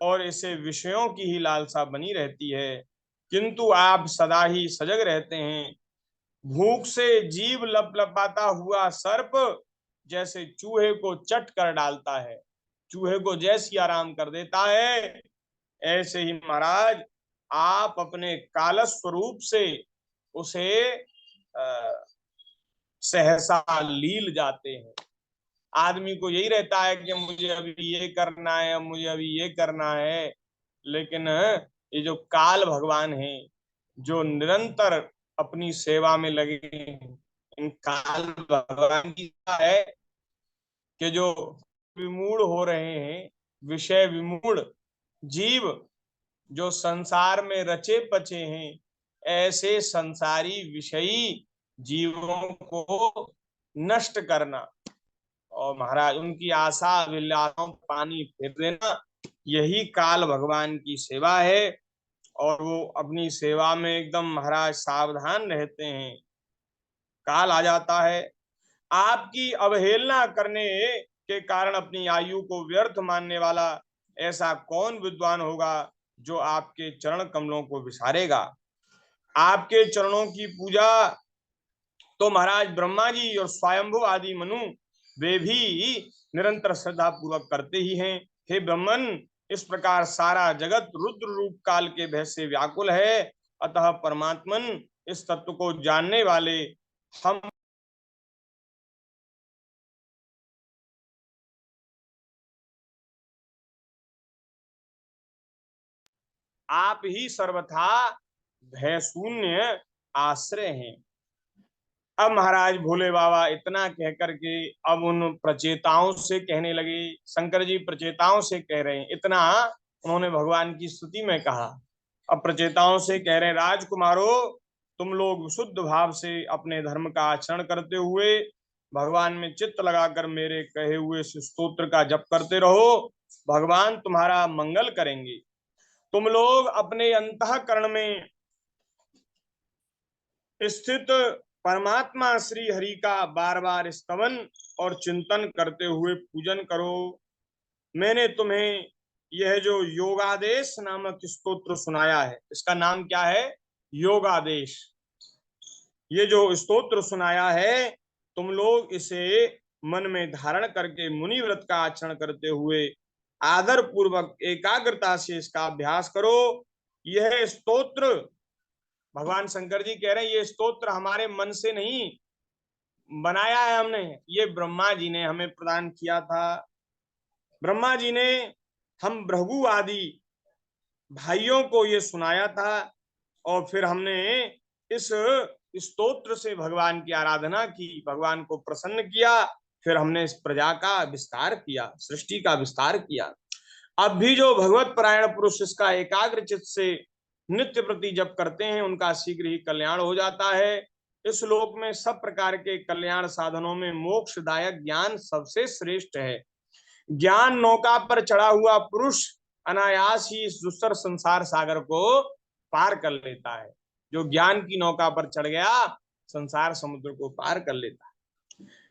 और इसे विषयों की ही लालसा बनी रहती है। किंतु आप सदा ही सजग रहते हैं। भूख से जीव लपलपाता हुआ सर्प जैसे चूहे को चट कर डालता है, चूहे को जैसी आराम कर देता है, ऐसे ही महाराज आप अपने काल स्वरूप से उसे सहसा लील जाते हैं। आदमी को यही रहता है कि मुझे अभी ये करना है, मुझे अभी ये करना है, लेकिन ये जो काल भगवान है, जो निरंतर अपनी सेवा में लगे हैं, इन काल भगवान की है कि जो विमूढ़ हो रहे हैं, विषय विमूढ़ जीव जो संसार में रचे पचे हैं, ऐसे संसारी विषयी जीवों को नष्ट करना और महाराज उनकी आशा अभिलाषाओं पानी फेर देना, यही काल भगवान की सेवा है। और वो अपनी सेवा में एकदम महाराज सावधान रहते हैं। काल आ जाता है, आपकी अवहेलना करने के कारण अपनी आयु को व्यर्थ मानने वाला ऐसा कौन विद्वान होगा जो आपके चरण कमलों को विसारेगा? आपके चरणों की पूजा तो महाराज ब्रह्मा जी और स्वयंभु आदि मनु वे भी निरंतर श्रद्धा पूर्वक करते ही हैं। हे ब्रह्मन, इस प्रकार सारा जगत रुद्र रूप काल के भय से व्याकुल है। अतः परमात्मन, इस तत्व को जानने वाले हम आप ही सर्वथा भय शून्य आश्रय हैं। अब महाराज भोले बाबा इतना कह करके अब उन प्रचेताओं से कहने लगे, शंकर जी प्रचेताओं से कह रहे हैं, इतना उन्होंने भगवान की स्तुति में कहा। अब प्रचेताओं से कह रहे हैं, राजकुमारो, तुम लोग शुद्ध भाव से अपने धर्म का आचरण करते हुए भगवान में चित्त लगाकर मेरे कहे हुए स्तोत्र का जप करते रहो। भगवान तुम्हारा मंगल करेंगे। तुम लोग अपने अंतःकरण में स्थित परमात्मा श्री हरि का बार बार स्तवन और चिंतन करते हुए पूजन करो। मैंने तुम्हें यह जो योगादेश नामक स्तोत्र सुनाया है, इसका नाम क्या है? योगादेश। ये जो स्तोत्र सुनाया है, तुम लोग इसे मन में धारण करके मुनि व्रत का आचरण करते हुए आदर पूर्वक एकाग्रता से इसका अभ्यास करो। यह स्तोत्र भगवान शंकर जी कह रहे हैं, ये स्तोत्र हमारे मन से नहीं बनाया है हमने, ये ब्रह्मा जी ने हमें प्रदान किया था। ब्रह्मा जी ने हम भृगु आदि भाइयों को ये सुनाया था और फिर हमने इस स्तोत्र से भगवान की आराधना की, भगवान को प्रसन्न किया, फिर हमने इस प्रजा का विस्तार किया, सृष्टि का विस्तार किया। अब भी जो भगवत परायण पुरुष इसका एकाग्र चित्त से नित्य प्रति जप करते हैं उनका शीघ्र ही कल्याण हो जाता है। इस लोक में सब प्रकार के कल्याण साधनों में मोक्षदायक ज्ञान सबसे श्रेष्ठ है। ज्ञान नौका पर चढ़ा हुआ पुरुष अनायास ही इस दुस्तर संसार सागर को पार कर लेता है। जो ज्ञान की नौका पर चढ़ गया संसार समुद्र को पार कर लेता है।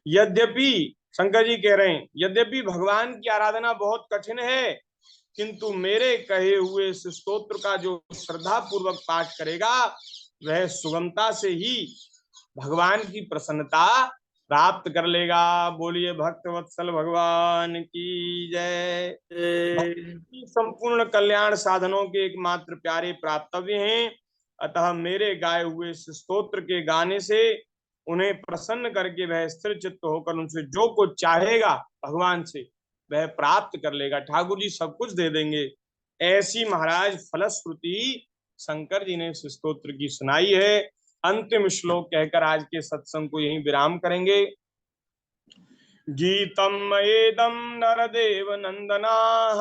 यद्यपि शंकर जी कह रहे हैं, यद्यपि भगवान की आराधना बहुत कठिन है, किंतु मेरे कहे हुए इस स्तोत्र का जो श्रद्धा पूर्वक पाठ करेगा वह सुगमता से ही भगवान की प्रसन्नता प्राप्त कर लेगा। बोलिए भक्त वत्सल भगवान की जय। संपूर्ण कल्याण साधनों के एकमात्र प्यारे प्राप्तव्य हैं। अतः मेरे गाए हुए इस स्तोत्र के गाने से उन्हें प्रसन्न करके वह स्थिर चित्त होकर उनसे जो कुछ चाहेगा भगवान से वह प्राप्त कर लेगा। ठाकुर जी सब कुछ दे देंगे। ऐसी महाराज फलश्रुति शंकर जी ने इस स्तोत्र की सुनाई है। अंतिम श्लोक कहकर आज के सत्संग को यहीं विराम करेंगे। गीतम एदम नरदेव नंदनाः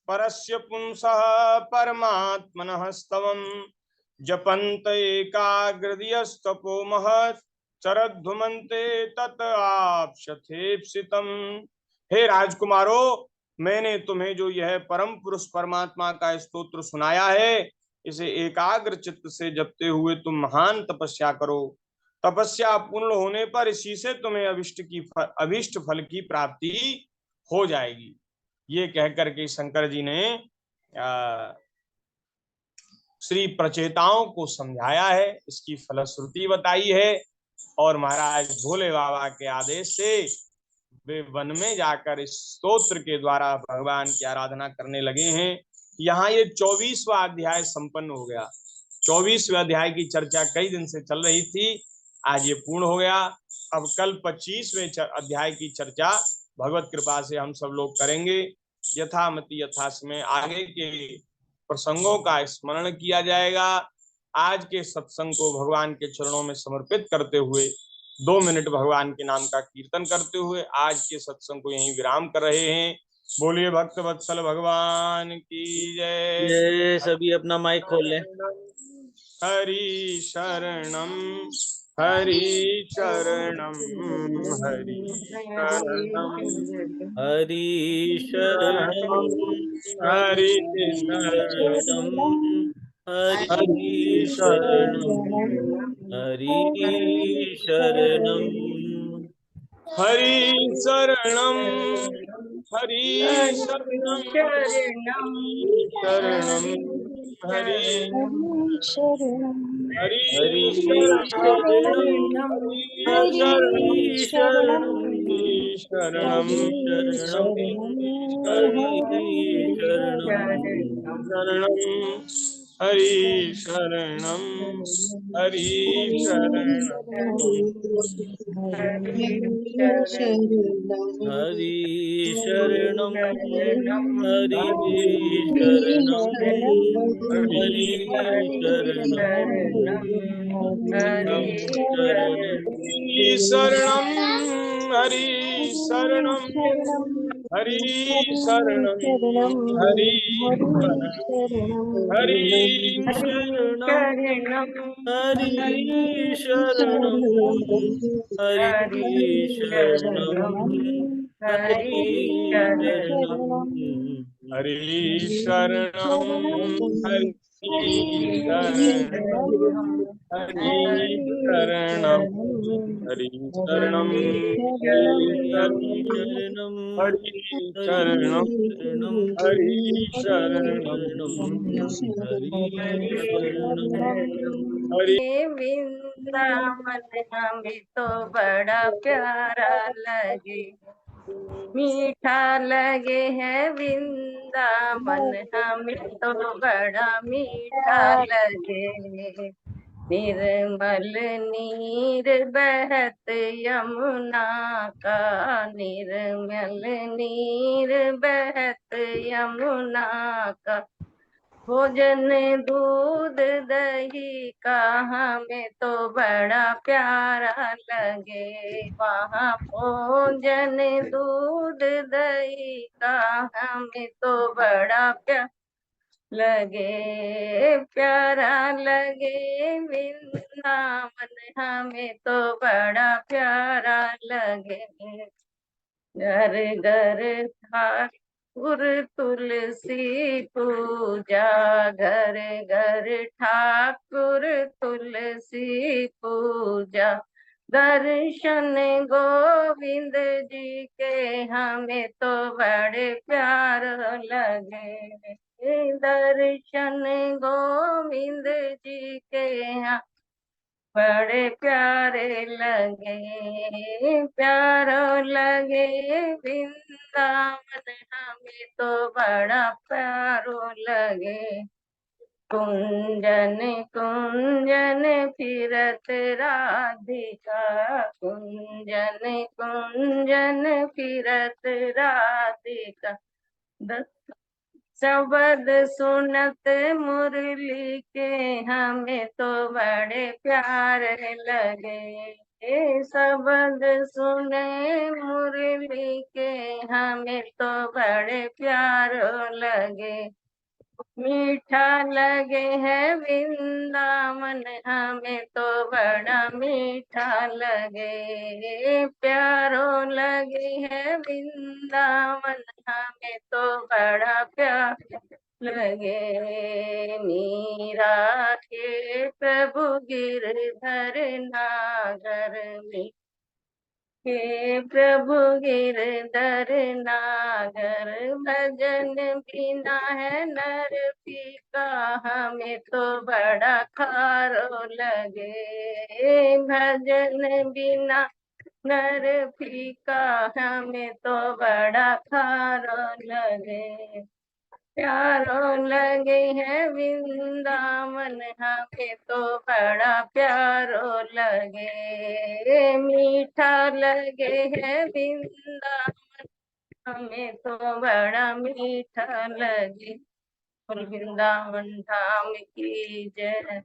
परस्य पुंसः परमात्मनः स्तवम् जपन्त एकाग्रदियस्तपो महत् चरद्धुमन्ते तत् आप्स्यथेप्सितम्। हे राजकुमारो, मैंने तुम्हें जो यह परम पुरुष परमात्मा का स्तोत्र सुनाया है, इसे एकाग्र चित्त से जपते हुए तुम महान तपस्या करो। तपस्या पूर्ण होने पर इसी से तुम्हें अभिष्ट फल की प्राप्ति हो जाएगी। ये कहकर के शंकर जी ने श्री प्रचेताओं को समझाया है, इसकी फलश्रुति बताई है। और महाराज भोले बाबा के आदेश से वे वन में जाकर इस स्तोत्र के द्वारा भगवान की आराधना करने लगे हैं। यहाँ ये 24वां अध्याय संपन्न हो गया। 24वें अध्याय की चर्चा कई दिन से चल रही थी, आज ये पूर्ण हो गया। अब कल 25वें अध्याय की चर्चा भगवत कृपा से हम सब लोग करेंगे। यथामति यथासमय आगे के प्रसंगों का स्मरण किया जाएगा। आज के सत्संग को भगवान के चरणों में समर्पित करते हुए 2 मिनट भगवान के नाम का कीर्तन करते हुए आज के सत्संग को यहीं विराम कर रहे हैं। बोलिए भक्त वत्सल भगवान की जय। ये सभी अपना माइक खोल लें। हरि शरणम हरि शरणम हरि शरणम हरि शरणम हरि शरणम हरि शरणम हरि शरणम हरि शरणम हरि शरणम शरणम हरि हरि शरणम हरि शरणम शरणम हरि शरणम हरि शरणम हरि शरणम हरि शरणम हरि शरणम हरि शरणम हरि शरणम हरि शरणम हरि हरि शरणम हरि शरणम हरि शरणम हरि शरणम हरि शरणम हरि शरणम हरि शरणम हरि शरणम हरि शरणम हरि वृंदावन हमें तो बड़ा प्यारा लगे, मीठा लगे है वृंदावन हमें तो बड़ा मीठा लगे। निर्मल नीर बहत यमुना का, निर्मल नीर बहत यमुना का, भोजन दूध दही का हमें तो बड़ा प्यारा लगे। वहाँ भोजन दूध दही का हमें तो बड़ा प्यारा लगे, प्यारा लगे। वृंदावन हमें तो बड़ा प्यारा लगे। घर घर ठाकुर तुलसी पूजा, घर घर ठाकुर तुलसी पूजा। दर्शन गोविंद जी के हमें तो बड़े प्यार लगे। दर्शन गोविंद जी के यहाँ बड़े प्यारे लगे, प्यारो लगे। वृंदावन हमें तो बड़ा प्यारो लगे। कुंजन कुंजन फिरत राधिका, कुंजन कुंजन फिरत राधिका। शब्द सुनत मुरली के हमें तो बड़े प्यार लगे। शब्द सुने मुरली के हमें तो बड़े प्यार लगे। मीठा लगे है वृंदावन हमें तो बड़ा मीठा लगे। प्यारो लगे है वृंदावन हमें तो बड़ा प्यार लगे। मीरा के प्रभु गिरधर नागर में, हे प्रभु गिरधर नागर। भजन बिना है नर पीका हमें तो बड़ा खारो लगे। भजन बिना नर पीका हमें तो बड़ा खारो लगे। प्यारो लगे है वृंदावन हमें तो बड़ा प्यारो लगे। मीठा लगे है वृंदावन हमें तो बड़ा मीठा लगे। और वृंदावन धाम की जय।